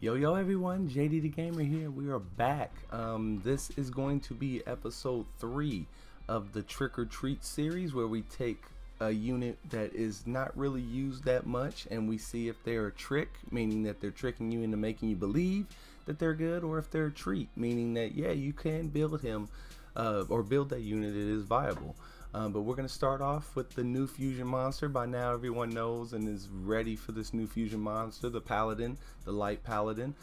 Yo everyone, JD the Gamer here. We are back. This is going to be episode 3 of the Trick or Treat series, where we take a unit that is not really used that much and we see if they're a trick, meaning that they're tricking you into making you believe that they're good, or if they're a treat, meaning that yeah, you can build him or build that unit, it is viable. But we're going to start off with the new fusion monster. By now everyone knows and is ready for this new fusion monster, the Paladin, the Light Paladin.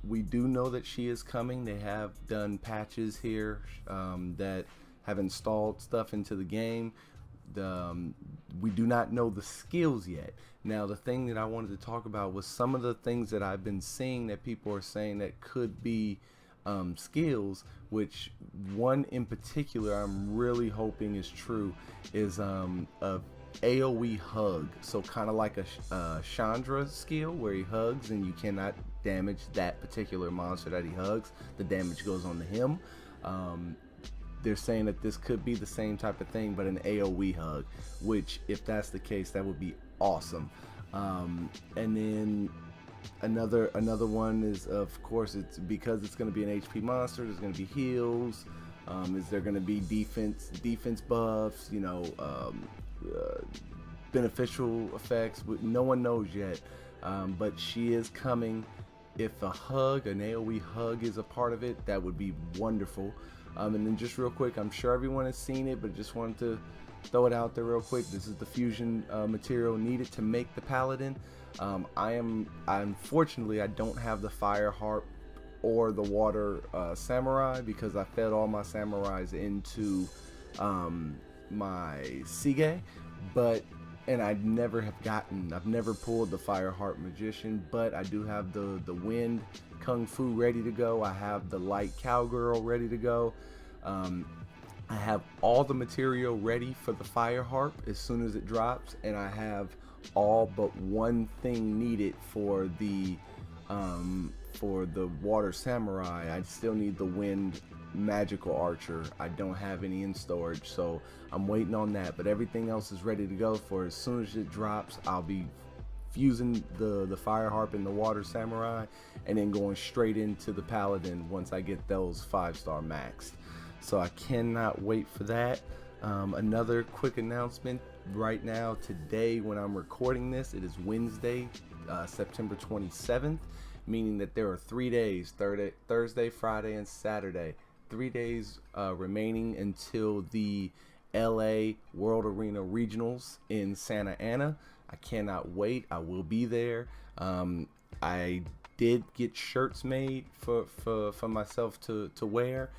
We do know that she is coming. They have done patches here that have installed stuff into the game. We do not know the skills yet. Now the thing that I wanted to talk about was some of the things that I've been seeing that people are saying that could be skills, which one in particular I'm really hoping is true is a AoE hug. So kind of like a Chandra skill where he hugs and you cannot damage that particular monster that he hugs. The damage goes on to him. They're saying that this could be the same type of thing, but an AoE hug, which if that's the case, that would be awesome. And then another one is, of course, it's because it's going to be an HP monster, there's going to be heals. Is there going to be defense buffs, you know, beneficial effects? No one knows yet, but she is coming. If a hug, an AoE hug, is a part of it, that would be wonderful. And then just real quick, I'm sure everyone has seen it, but just wanted to throw it out there real quick. This is the fusion material needed to make the Paladin. Unfortunately, I don't have the fire harp or the water samurai, because I fed all my samurais into my Sige, and I've never pulled the fire harp magician, but I do have the wind kung fu ready to go. I have the light cowgirl ready to go. I have all the material ready for the fire harp as soon as it drops, and I have all but one thing needed for the water samurai. I still need the wind magical archer. I don't have any in storage, so I'm waiting on that, but everything else is ready to go for as soon as it drops. I'll be fusing the fire harp and the water samurai, and then going straight into the Paladin once I get those 5-star maxed. So I cannot wait for that. Another quick announcement right now, today when I'm recording this, it is Wednesday, September 27th, meaning that there are 3 days, Thursday, Friday, and Saturday, 3 days remaining until the LA World Arena Regionals in Santa Ana. I cannot wait. I will be there. I did get shirts made for myself to wear.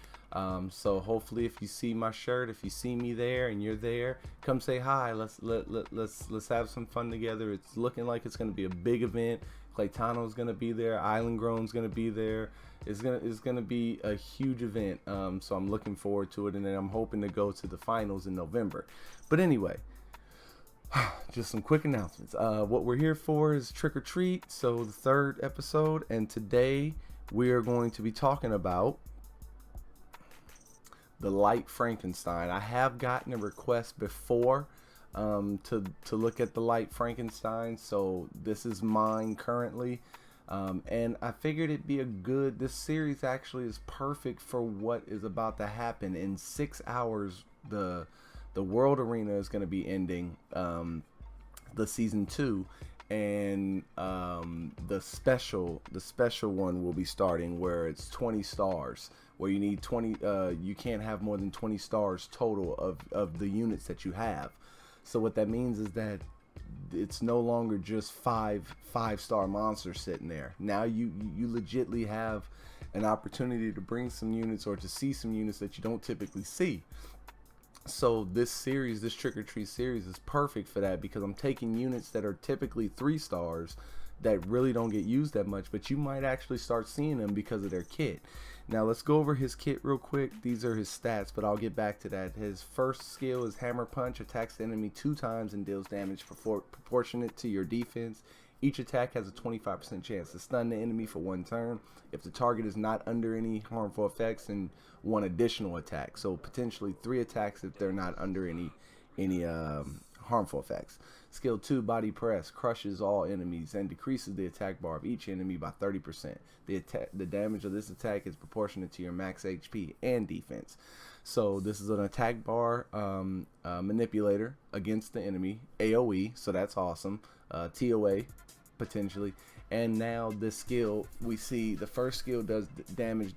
So hopefully, if you see my shirt, if you see me there and you're there, come say hi. Let's have some fun together. It's looking like it's going to be a big event. Claytano's going to be there. Island Grown's going to be there. It's gonna be a huge event. So I'm looking forward to it, and then I'm hoping to go to the finals in November. But anyway, just some quick announcements. What we're here for is Trick or Treat, so the 3rd episode, and today we are going to be talking about the Light Frankenstein. I have gotten a request before to look at the Light Frankenstein, so this is mine currently. And I figured it'd be this series actually is perfect for what is about to happen. In 6 hours, the World Arena is going to be ending, the season 2, and the special one will be starting, where it's 20 stars, where you need 20. You can't have more than 20 stars total of the units that you have. So what that means is that it's no longer just five-star monsters sitting there. Now you legitly have an opportunity to bring some units, or to see some units that you don't typically see. So this series, this Trick or Treat series, is perfect for that, because I'm taking units that are typically 3 stars that really don't get used that much, but you might actually start seeing them because of their kit. Now let's go over his kit real quick. These are his stats, but I'll get back to that. His first skill is Hammer Punch. Attacks the enemy 2 times and deals damage proportionate to your defense. Each attack has a 25% chance to stun the enemy for 1 turn. If the target is not under any harmful effects, and 1 additional attack. So potentially 3 attacks if they're not under any harmful effects. Skill 2, Body Press, crushes all enemies and decreases the attack bar of each enemy by 30%. The damage of this attack is proportionate to your max HP and defense. So this is an attack bar manipulator against the enemy, AoE, so that's awesome. TOA, potentially. And now this skill, we see the first skill does damage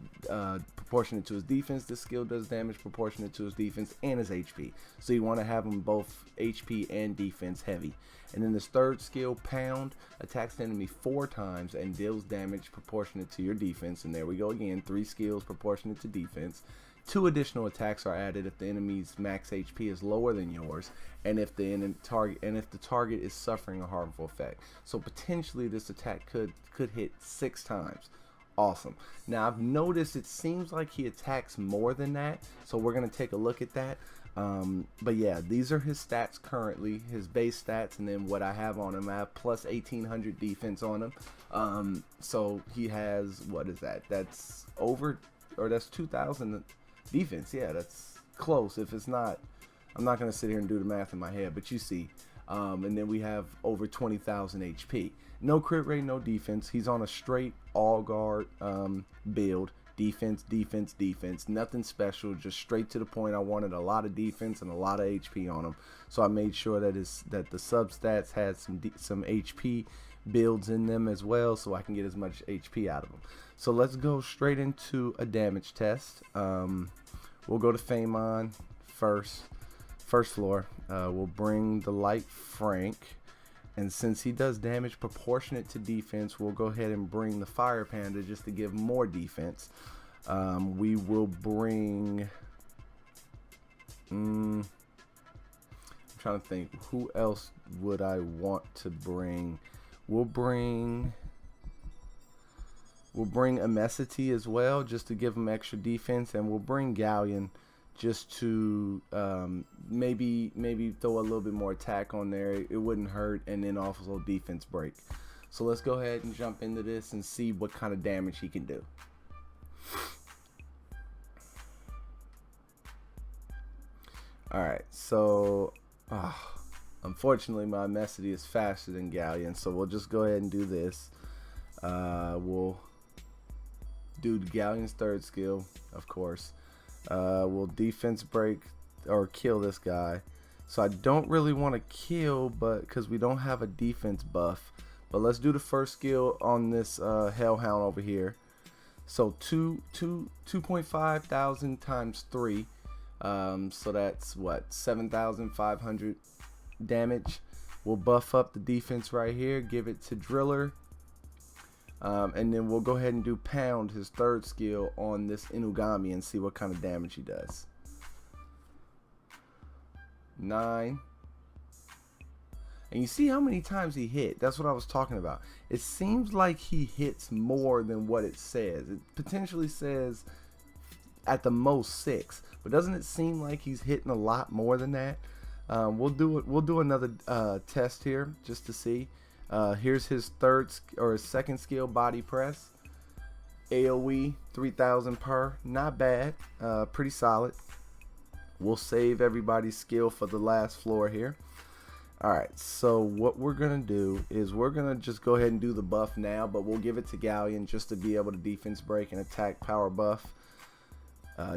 proportionate to his defense. This skill does damage proportionate to his defense and his HP. So you want to have them both HP and defense heavy. And then this third skill, Pound, attacks the enemy 4 times and deals damage proportionate to your defense. And there we go again, 3 skills proportionate to defense. 2 additional attacks are added if the enemy's max HP is lower than yours, and if the target is suffering a harmful effect. So potentially this attack could hit 6 times. Awesome. Now I've noticed it seems like he attacks more than that, so we're gonna take a look at that. But yeah, these are his stats currently, his base stats, and then what I have on him. I have plus 1800 defense on him. So he has, what is that? That's over, or that's 2000 defense. Yeah, that's close. If it's not, I'm not gonna sit here and do the math in my head, but you see. And then we have over 20,000 HP. No crit rate, no defense. He's on a straight all guard build. Defense, defense, defense. Nothing special, just straight to the point. I wanted a lot of defense and a lot of HP on him, so I made sure that the substats had some HP builds in them as well, so I can get as much HP out of them. So let's go straight into a damage test. We'll go to Famon first floor. We'll bring the Light Frank, and since he does damage proportionate to defense, we'll go ahead and bring the Fire Panda just to give more defense. We will bring I'm trying to think, who else would I want to bring? We'll bring Amesity as well, just to give him extra defense, and we'll bring Galleon just to maybe throw a little bit more attack on there. It wouldn't hurt, and then also defense break. So let's go ahead and jump into this and see what kind of damage he can do. Alright, so unfortunately my Amesity is faster than Galleon, so we'll just go ahead and do this. We'll do Galleon's third skill, of course. We'll defense break or kill this guy. So I don't really want to kill, but because we don't have a defense buff. But let's do the first skill on this Hellhound over here. So 2.5 thousand times 3. So that's what, 7,500 damage. We'll buff up the defense right here, give it to Driller. And then we'll go ahead and do Pound, his third skill, on this Inugami and see what kind of damage he does. 9. And you see how many times he hit. That's what I was talking about. It seems like he hits more than what it says. It potentially says at the most 6, but doesn't it seem like he's hitting a lot more than that? We'll do another test here just to see. Here's his his second skill, Body Press. AoE 3000 per, not bad, pretty solid. We'll save everybody's skill for the last floor here. Alright, so what we're gonna do is we're gonna just go ahead and do the buff now, but we'll give it to Galleon just to be able to defense break and attack power buff.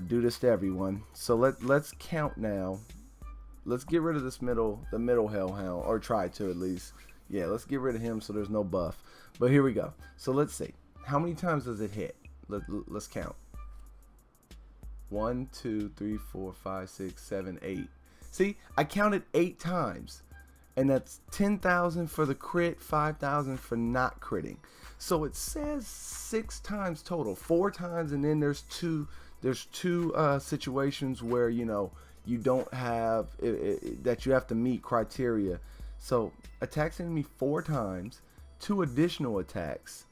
Do this to everyone. So let's count now. Let's get rid of the middle Hellhound, or try to at least. Yeah, let's get rid of him so there's no buff. But here we go. So let's see. How many times does it hit? Let's count. 1, 2, 3, 4, 5, 6, 7, 8. See, I counted 8 times. And that's 10,000 for the crit, 5,000 for not critting. So it says 6 times total. 4 times, and then there's two situations where, you know, you don't have that you have to meet criteria. So attacks enemy 4 times, 2 additional attacks.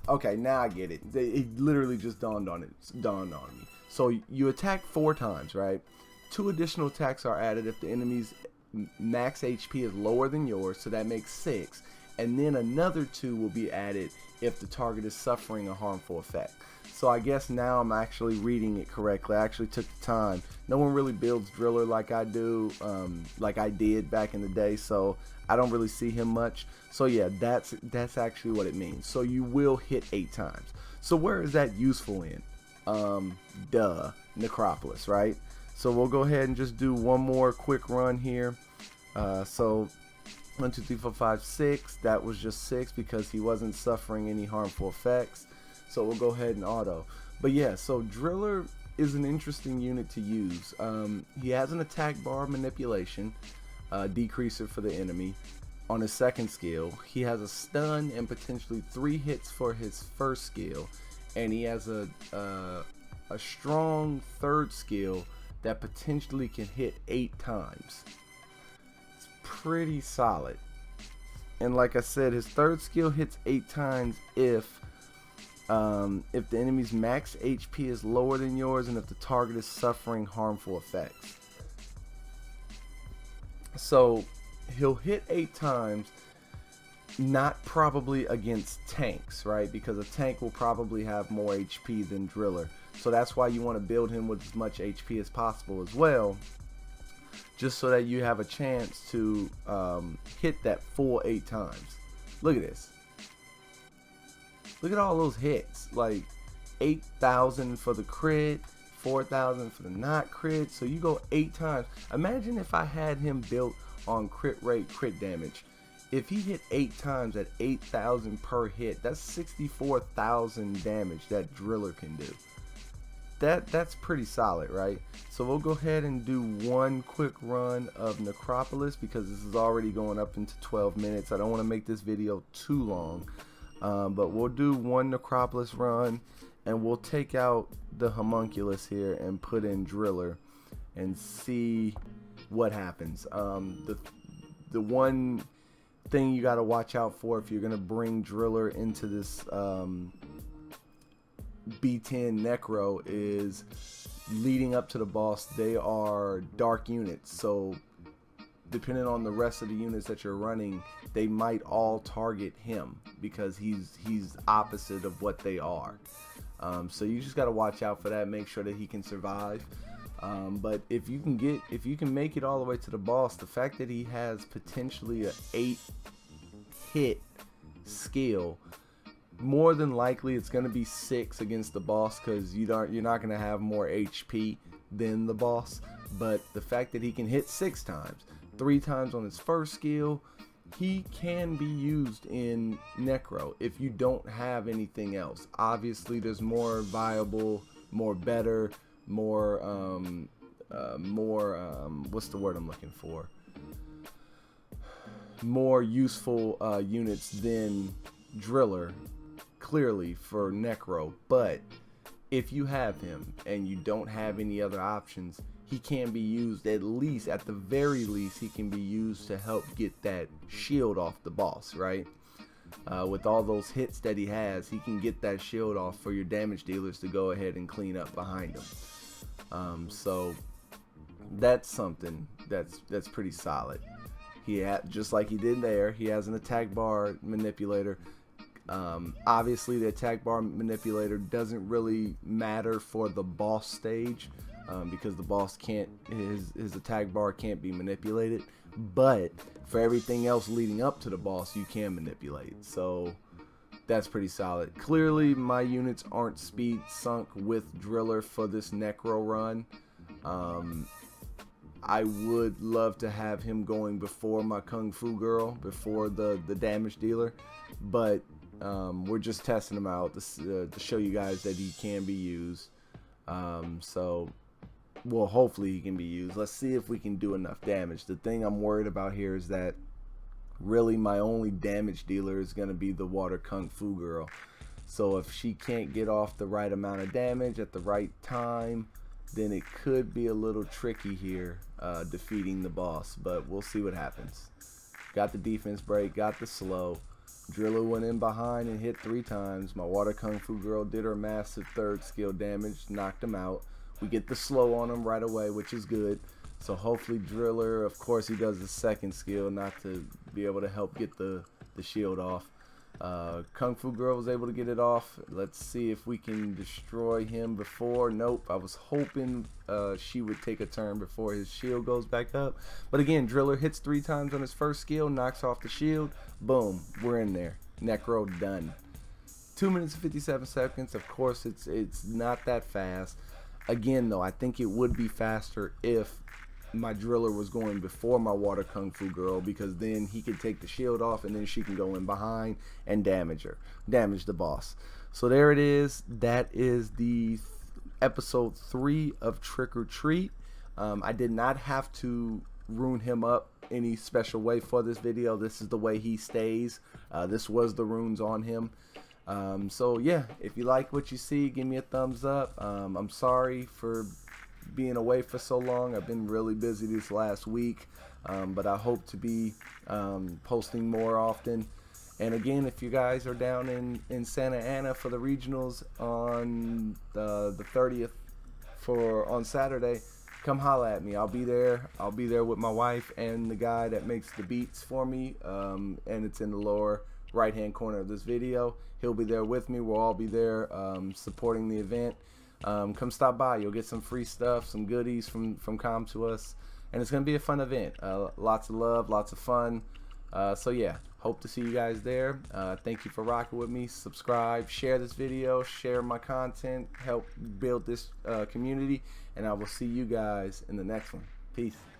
Okay, now I get it. It literally just dawned on me. So you attack 4 times, right? 2 additional attacks are added if the enemy's max HP is lower than yours, so that makes 6. and then another 2 will be added if the target is suffering a harmful effect. So I guess now I'm actually reading it correctly. I actually took the time. No one really builds Driller like I do, like I did back in the day, so I don't really see him much. So yeah, that's actually what it means. So you will hit 8 times. So where is that useful in? Necropolis, right? So we'll go ahead and just do one more quick run here. So 1, 2, 3, 4, 5, 6. That was just 6 because he wasn't suffering any harmful effects. So we'll go ahead and auto. But yeah, so Driller is an interesting unit to use. He has an attack bar manipulation, decreaser for the enemy. On his second skill, he has a stun and potentially 3 hits for his first skill, and he has a strong third skill that potentially can hit 8 times. It's pretty solid. And like I said, his third skill hits 8 times if the enemy's max HP is lower than yours and if the target is suffering harmful effects. So he'll hit 8 times, not probably against tanks, right? Because a tank will probably have more HP than Driller. So that's why you want to build him with as much HP as possible as well, just so that you have a chance to hit that full 8 times. Look at this. Look at all those hits. Like 8,000 for the crit, 4,000 for the not crit. So you go 8 times. Imagine if I had him built on crit rate, crit damage. If he hit 8 times at 8,000 per hit, that's 64,000 damage that Driller can do. That's pretty solid, right? So we'll go ahead and do one quick run of Necropolis because this is already going up into 12 minutes. I don't want to make this video too long. But we'll do one Necropolis run and we'll take out the homunculus here and put in Driller and see what happens. The one thing you got to watch out for if you're going to bring Driller into this B10 Necro is leading up to the boss, they are dark units. So depending on the rest of the units that you're running, they might all target him because he's opposite of what they are. So you just got to watch out for that. Make sure that he can survive. But if you can make it all the way to the boss, the fact that he has potentially a 8 hit skill, more than likely it's going to be 6 against the boss because you're not going to have more HP than the boss. But the fact that he can hit 6 times, 3 times on his first skill, he can be used in Necro if you don't have anything else. Obviously there's more viable, more better, more what's the word I'm looking for, more useful units than Driller, clearly, for Necro. But if you have him and you don't have any other options, he can be used, at the very least he can be used to help get that shield off the boss, right? With all those hits that he has, he can get that shield off for your damage dealers to go ahead and clean up behind him. So that's something that's pretty solid. Just like he did there, he has an attack bar manipulator. Obviously the attack bar manipulator doesn't really matter for the boss stage, because the boss can't, his attack bar can't be manipulated, but for everything else leading up to the boss you can manipulate. So that's pretty solid. Clearly my units aren't speed sunk with Driller for this Necro run. I would love to have him going before my Kung Fu Girl, before the damage dealer, but we're just testing him out to show you guys that he can be used. So well, hopefully he can be used. Let's see if we can do enough damage. The thing I'm worried about here is that really my only damage dealer is going to be the Water Kung Fu Girl. So if she can't get off the right amount of damage at the right time, then it could be a little tricky here defeating the boss, but we'll see what happens. Got the defense break, got the slow. Driller went in behind and hit 3 times. My Water Kung Fu Girl did her massive third skill damage, knocked him out. We get the slow on him right away, which is good. So hopefully Driller, of course he does the second skill, not to be able to help get the the shield off. Kung Fu Girl was able to get it off. Let's see if we can destroy him before. Nope. I was hoping she would take a turn before his shield goes back up. But again, Driller hits 3 times on his first skill, knocks off the shield. Boom. We're in there. Necro done. 2 minutes and 57 seconds. Of course, it's not that fast. Again, though, I think it would be faster if my Driller was going before my Water Kung Fu Girl, because then he could take the shield off and then she can go in behind and damage the boss. So there it is. That is the episode 3 of Trick or Treat. I did not have to rune him up any special way for this video. This is the way he stays. This was the runes on him. So yeah, if you like what you see, give me a thumbs up. I'm sorry for being away for so long. I've been really busy this last week, but I hope to be posting more often. And again, if you guys are down in Santa Ana for the regionals on the 30th on Saturday, come holla at me. I'll be there. I'll be there with my wife and the guy that makes the beats for me, and it's in the lower right hand corner of this video. He'll be there with me. We'll all be there supporting the event. Come stop by. You'll get some free stuff, some goodies from Com to Us, and it's gonna be a fun event. Lots of love, lots of fun. So yeah, hope to see you guys there. Thank you for rocking with me. Subscribe, share this video, share my content, help build this community, and I will see you guys in the next one. Peace.